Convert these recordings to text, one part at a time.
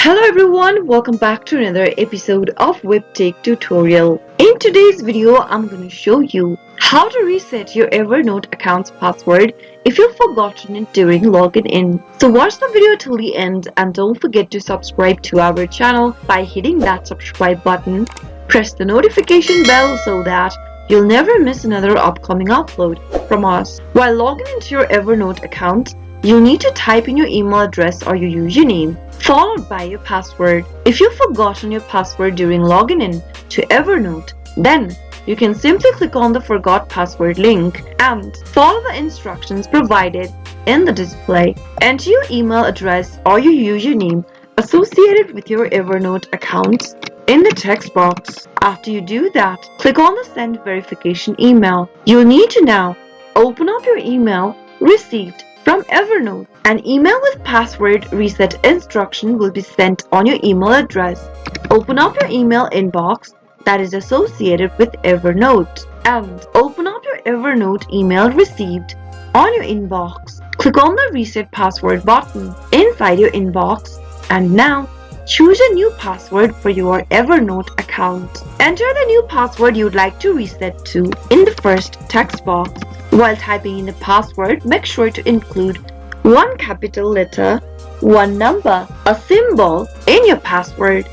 Hello everyone, welcome back to another episode of Webtech Tutorial. In today's video, I'm going to show you how to reset your Evernote account's password if you've forgotten it during logging in. So watch the video till the end and don't forget to subscribe to our channel by hitting that subscribe button. Press the notification bell so that you'll never miss another upcoming upload from us. While logging into your Evernote account, you'll need to type in your email address or your username, followed by your password. If you've forgotten your password during logging in to Evernote, then you can simply click on the Forgot Password link and follow the instructions provided in the display. Enter your email address or your username associated with your Evernote account in the text box. After you do that, click on the Send Verification email. You'll need to now open up your email received from Evernote. An email with password reset instruction will be sent on your email address. Open up your email inbox that is associated with Evernote and open up your Evernote email received on your inbox. Click on the Reset Password button inside your inbox and now choose a new password for your Evernote account. Enter the new password you'd like to reset to in the first text box. While typing in the password, make sure to include one capital letter, one number, a symbol in your password.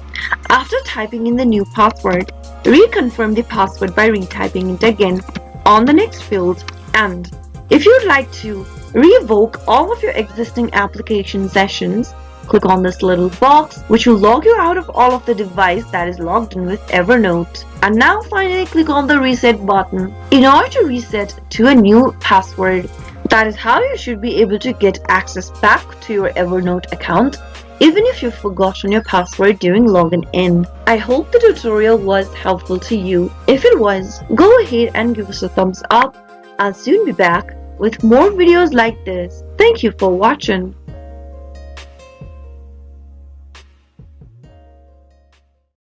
After typing in the new password, reconfirm the password by retyping it again on the next field. And if you'd like to revoke all of your existing application sessions, click on this little box which will log you out of all of the device that is logged in with Evernote. And now finally click on the reset button in order to reset to a new password. That is how you should be able to get access back to your Evernote account even if you've forgotten your password during logging in. I hope the tutorial was helpful to you. If it was, go ahead and give us a thumbs up. I'll soon be back with more videos like this. Thank you for watching.